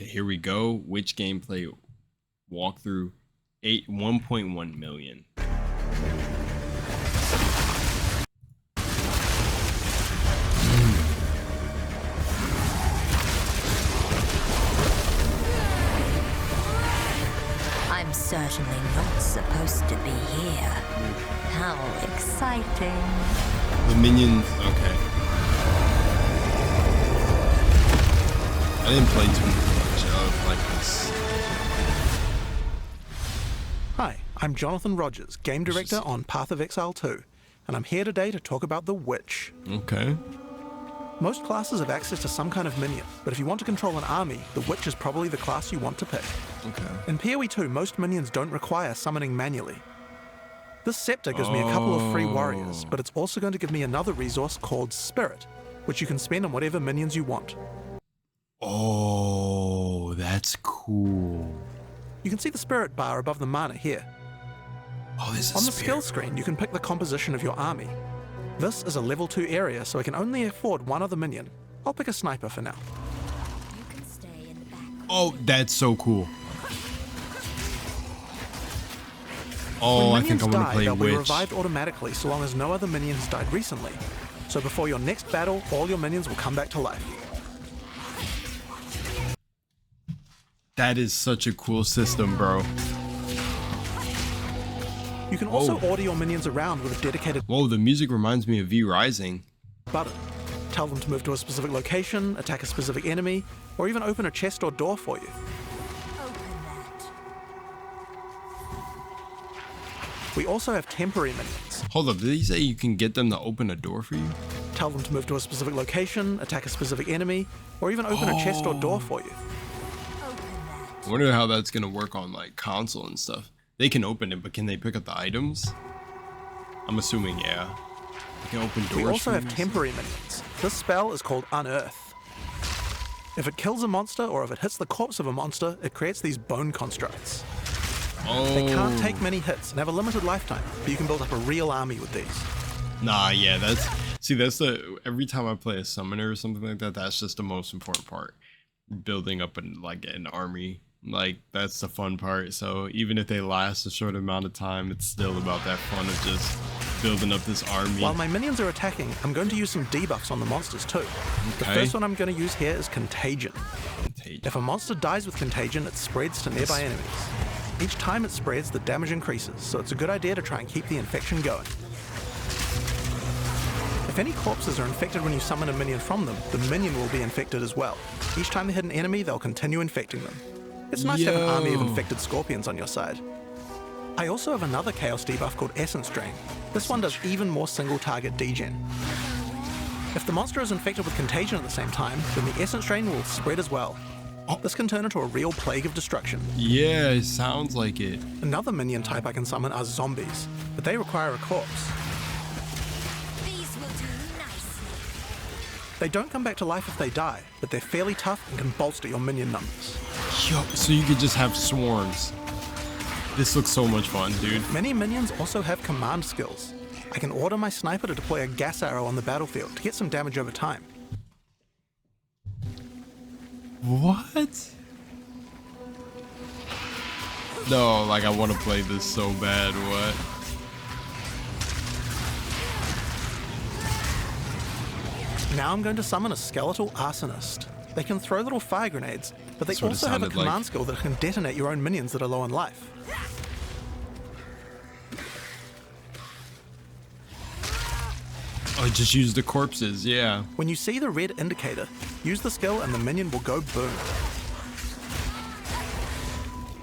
Okay, here we go. Which gameplay walkthrough? 1.1 million. I'm certainly not supposed to be here. How exciting. The minions, okay. I didn't play too much of like this. Hi, I'm Jonathan Rogers, game director on Path of Exile 2, and I'm here today to talk about the Witch. Okay. Most classes have access to some kind of minion, but if you want to control an army, the Witch is probably the class you want to pick. Okay. In PoE 2, most minions don't require summoning manually. This scepter gives me a couple of free warriors, but it's also going to give me another resource called Spirit, which you can spend on whatever minions you want. Oh, that's cool. You can see the Spirit bar above the mana here. Oh, this is on the skill screen, you can pick the composition of your army. This is a level 2 area, so I can only afford one other minion. I'll pick a sniper for now. You can stay in the back. Oh, that's so cool. Oh, When I think I minions want to die, play they'll be Witch. revived automatically so long as no other minion has died recently. So before your next battle, all your minions will come back to life. That is such a cool system, bro. You can also order your minions around with a dedicated Whoa, the music reminds me of V Rising. button. Tell them to move to a specific location, attack a specific enemy, or even open a chest or door for you. Open that. We also have temporary minions. Hold up, did he say you can get them to open a door for you? Tell them to move to a specific location, attack a specific enemy, or even open a chest or door for you. Open that. I wonder how that's gonna work on like console and stuff. They can open it, but can they pick up the items? I'm assuming, yeah. They can open doors. We also for have you? temporary minions. This spell is called Unearth. If it kills a monster or if it hits the corpse of a monster, it creates these bone constructs. Oh. They can't take many hits and have a limited lifetime, but you can build up a real army with these. Nah, yeah, that's every time I play a summoner or something like that, that's just the most important part. Building up an army. Like, that's the fun part. So even if they last a short amount of time, it's still about that fun of just building up this army. While my minions are attacking, I'm going to use some debuffs on the monsters too. The first one I'm going to use here is Contagion. If a monster dies with Contagion, it spreads to nearby enemies. Each time it spreads, the damage increases, so it's a good idea to try and keep the infection going. If any corpses are infected when you summon a minion from them, the minion will be infected as well. Each time they hit an enemy, they'll continue infecting them. It's nice to have an army of infected scorpions on your side. I also have another chaos debuff called Essence Drain. This one does even more single target degen. If the monster is infected with Contagion at the same time, then the Essence Drain will spread as well. This can turn into a real plague of destruction. Yeah, it sounds like it. Another minion type I can summon are zombies, but they require a corpse. These will do nicely. They don't come back to life if they die, but they're fairly tough and can bolster your minion numbers. Yo, so you could just have swarms. This looks so much fun, dude. Many minions also have command skills. I can order my sniper to deploy a gas arrow on the battlefield to get some damage over time. What? No, like I want to play this so bad, what? Now I'm going to summon a skeletal arsonist. They can throw little fire grenades, but they That's what it also have a sounded like. command skill that can detonate your own minions that are low on life. Oh, just use the corpses, yeah. When you see the red indicator, use the skill and the minion will go boom.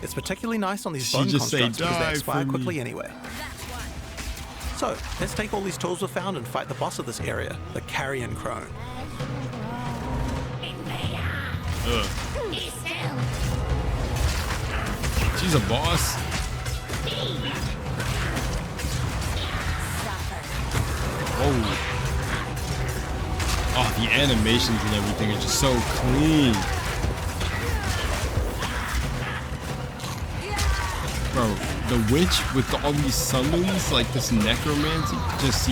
It's particularly nice on these She bone just say, constructs because they "Die expire for me." quickly anyway. So, let's take all these tools we've found and fight the boss of this area, the Carrion Crone. Ugh. She's a boss. Oh. Oh, the animations and everything are just so clean. Bro, the witch with all these summons, like this necromancy, just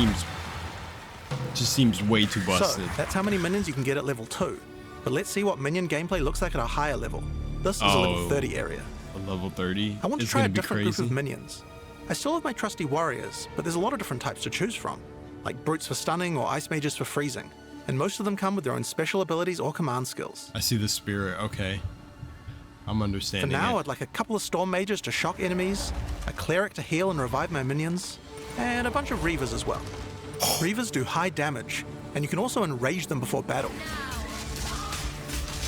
seems way too busted. So, that's how many minions you can get at level 2. But let's see what minion gameplay looks like at a higher level. This is a level 30 area. A level 30? I want to It's try a gonna be different group crazy. of minions. I still have my trusty warriors, but there's a lot of different types to choose from, like brutes for stunning or ice mages for freezing, and most of them come with their own special abilities or command skills. I see the spirit, okay. I'm For understanding now, it. I'd like a couple of storm mages to shock enemies, a cleric to heal and revive my minions, and a bunch of reavers as well. Reavers do high damage, and you can also enrage them before battle.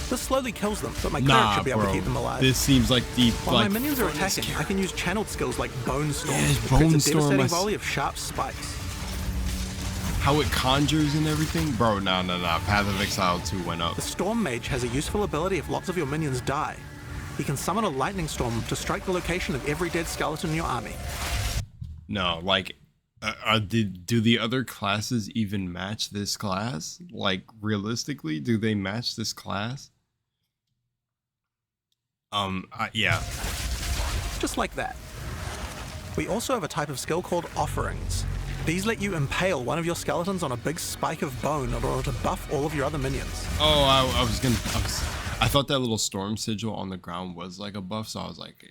This slowly kills them, but my cleric Nah, should be able bro. to keep them alive. This seems like the While like my minions are funnest attacking, I can use channeled skills like Bone Storm, Yes, which Bone creates a Storm, devastating I volley of sharp spikes. how it conjures and everything. Bro, nah. Path of Exile 2 went up. The Storm Mage has a useful ability if lots of your minions die. He can summon a lightning storm to strike the location of every dead skeleton in your army. No, like, do the other classes even match this class? Like, realistically, do they match this class? Yeah. Just like that. We also have a type of skill called Offerings. These let you impale one of your skeletons on a big spike of bone in order to buff all of your other minions. Oh, I thought that little storm sigil on the ground was like a buff, so I was like,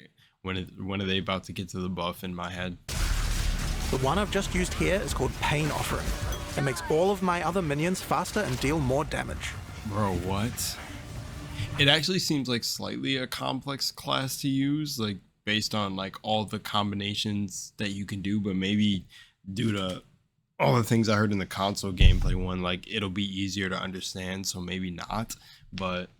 when are they about to get to the buff in my head? The one I've just used here is called Pain Offering. It makes all of my other minions faster and deal more damage. Bro, what? It actually seems like slightly a complex class to use, like based on like all the combinations that you can do, but maybe due to all the things I heard in the console gameplay one, like it'll be easier to understand, so maybe not. But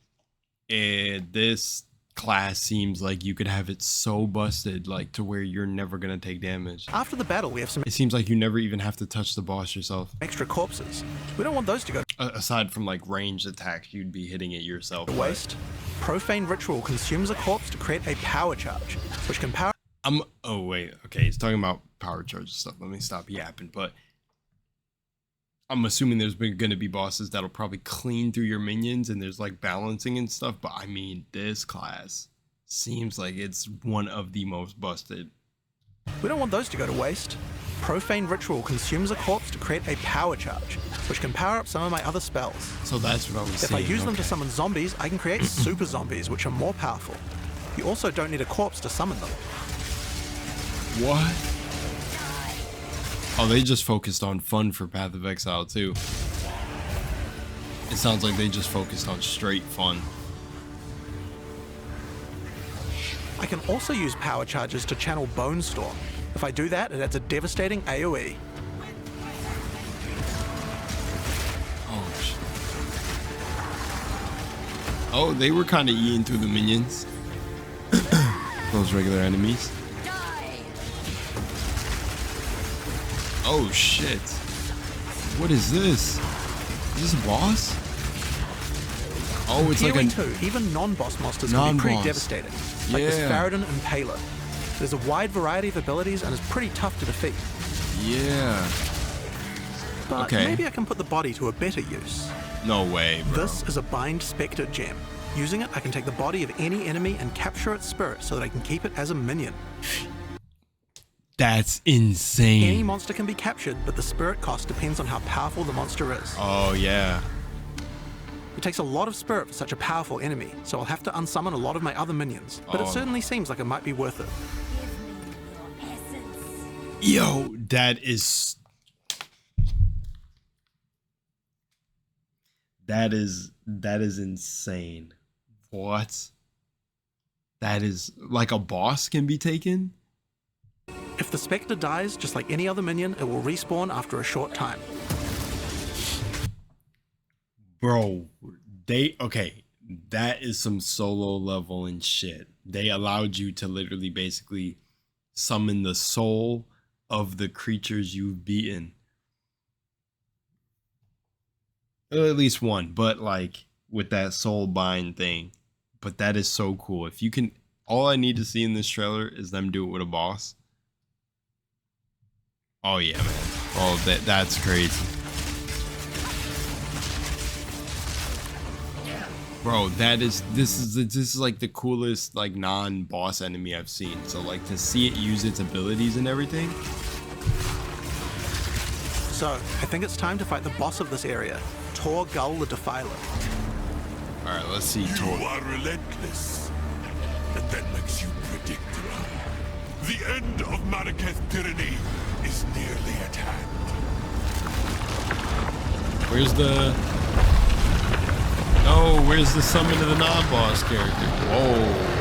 this class seems like you could have it so busted like to where you're never gonna take damage. After the battle, we have some It seems like you never even have to touch the boss yourself. extra corpses. We don't want those to go Aside from like ranged attacks, you'd be hitting it yourself. to waste. Profane Ritual consumes a corpse to create a power charge, which can power Oh wait, okay, he's talking about power charge stuff. Let me stop yapping. But I'm assuming there's gonna be bosses that'll probably clean through your minions and there's like balancing and stuff. But I mean, this class seems like it's one of the most busted. We don't want those to go to waste. Profane Ritual consumes a corpse to create a power charge, which can power up some of my other spells. So that's what I was If saying. I use them to okay. summon zombies, I can create super zombies, which are more powerful. You also don't need a corpse to summon them. What? Oh, they just focused on fun for Path of Exile too. It sounds like they just focused on straight fun. I can also use power charges to channel Bone Storm. If I do that, it adds a devastating AoE. Oh, shit. Oh, they were kind of eating through the minions. Those regular enemies. Oh shit. What is this? Is this a boss? Oh, it's Here like we a... too, even non-boss monsters can be pretty Non-boss. devastating. Like this Yeah. Faradin Impaler. There's a wide variety of abilities and is pretty tough to defeat. Yeah. But Okay. maybe I can put the body to a better use. No way, bro. This is a Bind Spectre gem. Using it, I can take the body of any enemy and capture its spirit so that I can keep it as a minion. That's Any insane. monster can be captured, but the spirit cost depends on how powerful the monster is. Oh, yeah. It takes a lot of spirit for such a powerful enemy, so I'll have to unsummon a lot of my other minions. But Oh. it certainly seems like it might be worth it. Yo, that is... That is insane. What? That is... Like a boss can be taken? If the Spectre dies, just like any other minion, it will respawn after a short time. Bro, okay, that is some solo level and shit. They allowed you to literally basically summon the soul of the creatures you've beaten. Or at least one, but like with that soul bind thing. But that is so cool. If you can, all I need to see in this trailer is them do it with a boss. Oh yeah, man. Oh, that's crazy. Bro, this is like the coolest like non-boss enemy I've seen. So like to see it use its abilities and everything. So, I think it's time to fight the boss of this area, Tor Gull the Defiler. Alright, let's see. You are relentless. That makes you predictable. The end of Marraketh's tyranny is nearly at hand. Where's the... No, where's the summon of the non-boss character? Whoa.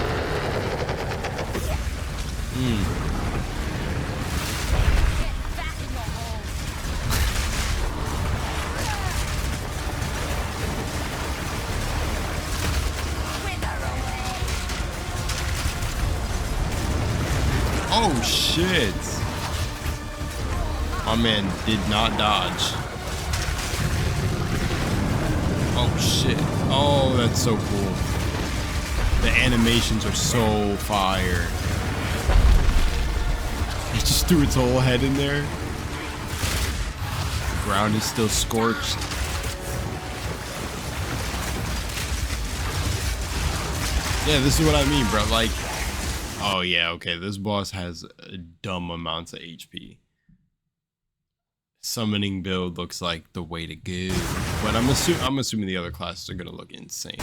Oh shit. My man did not dodge. Oh shit. Oh, that's so cool. The animations are so fire. It just threw its whole head in there. The ground is still scorched. Yeah, this is what I mean, bro. Like, oh yeah, okay, this boss has a dumb amounts of HP. Summoning build looks like the way to go, but I'm assuming the other classes are gonna look insane.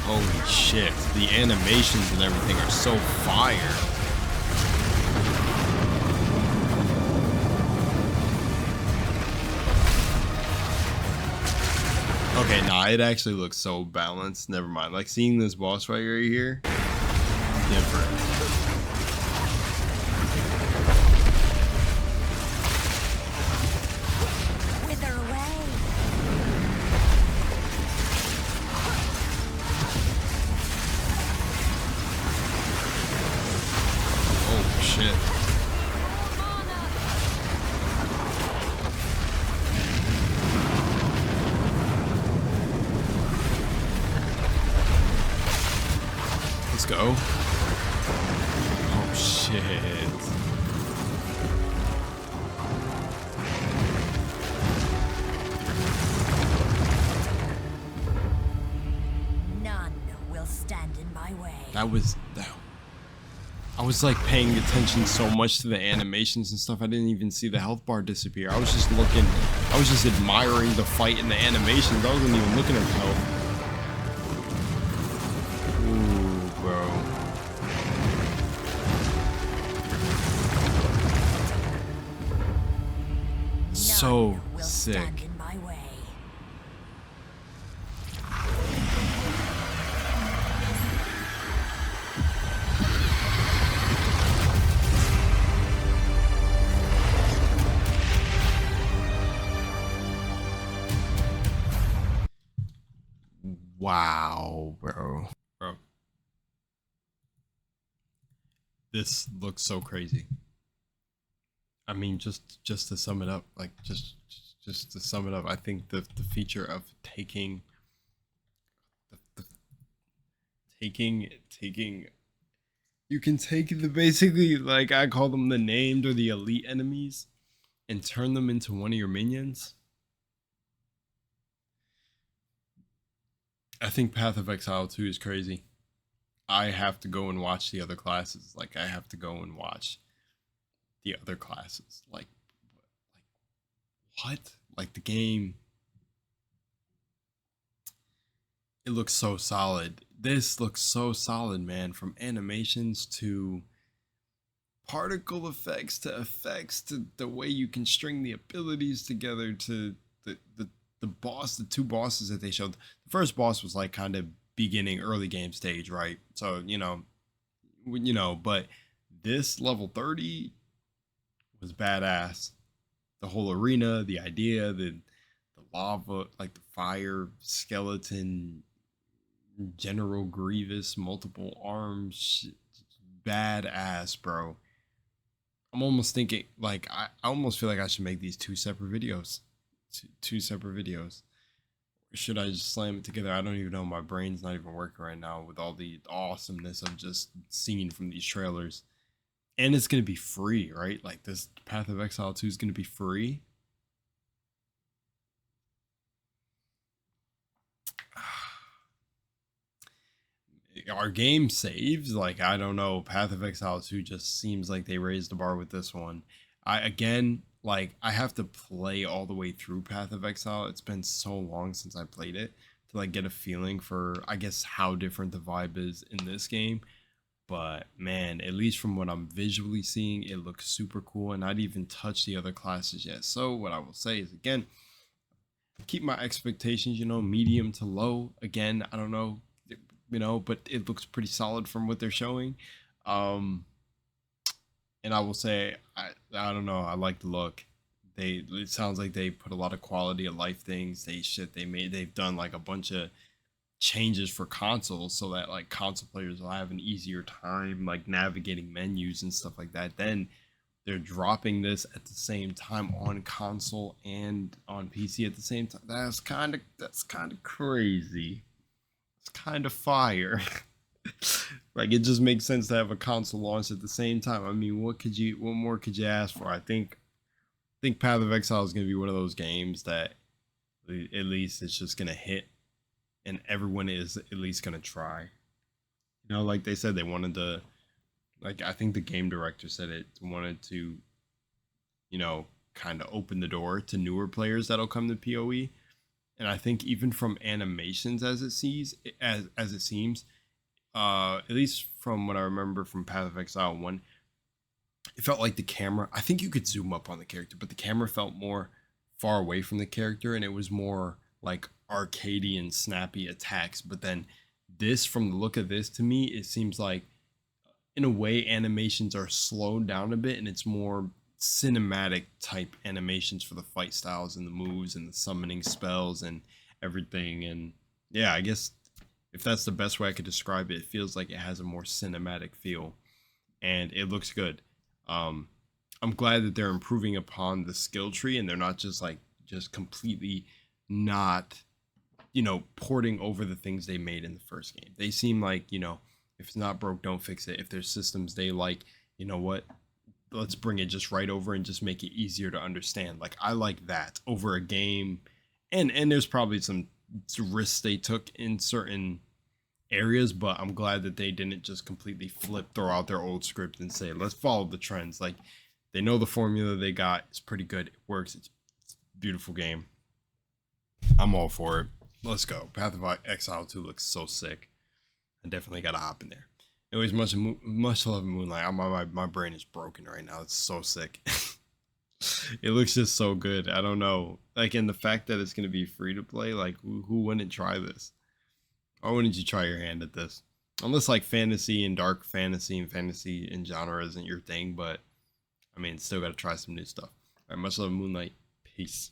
Holy shit, the animations and everything are so fire. Okay, nah, it actually looks so balanced. Never mind. Like seeing this boss fight right here, different. Wither away. Oh shit. Let's go. Oh shit. None will stand in my way. That was I was like paying attention so much to the animations and stuff. I didn't even see the health bar disappear. I was just looking, I was just admiring the fight and the animations. I wasn't even looking at the health. Ooh, bro. So None will sick. stand in my way. Wow, bro. This looks so crazy. I mean, just to sum it up, like just to sum it up, I think the feature of taking you can take the basically, like I call them the named or the elite enemies and turn them into one of your minions. I think Path of Exile 2 is crazy. I have to go and watch the other classes. Like I have to go and watch the other classes. Like what? Like the game, it looks so solid. This looks so solid, man. From animations to particle effects to the way you can string the abilities together to the boss, the two bosses that they showed. The first boss was like kind of beginning early game stage, right? So you know, but this level 30 was badass. The whole arena, the idea, the lava, like the fire skeleton, General Grievous, multiple arms, badass, bro. I'm almost thinking, like, I almost feel like I should make these two separate videos. Two separate videos. Or should I just slam it together? I don't even know. My brain's not even working right now with all the awesomeness of just seeing from these trailers. And it's going to be free, right? Like this Path of Exile 2 is going to be free. Our game saves. Like, I don't know. Path of Exile 2 just seems like they raised the bar with this one. Again, like I have to play all the way through Path of Exile. It's been so long since I played it to like get a feeling for, I guess, how different the vibe is in this game. But man, at least from what I'm visually seeing, it looks super cool, and I'd even touched the other classes yet. So what I will say is, again, keep my expectations, you know, medium to low. Again, I don't know, you know, but it looks pretty solid from what they're showing. And I will say, I don't know, I like the look. It sounds like they put a lot of quality of life things. They've done like a bunch of changes for consoles so that like console players will have an easier time like navigating menus and stuff like that. Then they're dropping this at the same time on console and on PC at the same time. That's kind of crazy. It's kind of fire. Like, it just makes sense to have a console launch at the same time. I mean, what more could you ask for? I think Path of Exile is going to be one of those games that at least it's just going to hit, and everyone is at least going to try. You know, like they said, they wanted to, like, I think the game director said it wanted to, you know, kind of open the door to newer players that'll come to PoE. And I think even from animations as it seems, at least from what I remember from Path of Exile 1, it felt like the camera, I think you could zoom up on the character, but the camera felt more far away from the character, and it was more like arcadey and snappy attacks. But then this, from the look of this, to me, it seems like in a way animations are slowed down a bit, and it's more cinematic type animations for the fight styles and the moves and the summoning spells and everything. And yeah, I guess if that's the best way I could describe it, it feels like it has a more cinematic feel, and it looks good. I'm glad that they're improving upon the skill tree, and they're not just completely not, you know, porting over the things they made in the first game. They seem like, you know, if it's not broke, don't fix it. If there's systems they like, you know what, let's bring it just right over and just make it easier to understand. Like, I like that over a game. And there's probably some risks they took in certain areas, but I'm glad that they didn't just completely throw out their old script and say, let's follow the trends. Like, they know the formula they got is pretty good. It works. It's a beautiful game. I'm all for it. Let's go. Path of Exile 2 looks so sick. I definitely gotta hop in there. Anyways, much love Moonlight. My brain is broken right now. It's so sick. It looks just so good. I don't know. Like, and the fact that it's gonna be free to play, like, who wouldn't try this? Why wouldn't you try your hand at this? Unless like fantasy and dark fantasy and fantasy in genre isn't your thing, but I mean, still gotta try some new stuff. All right, much love Moonlight. Peace.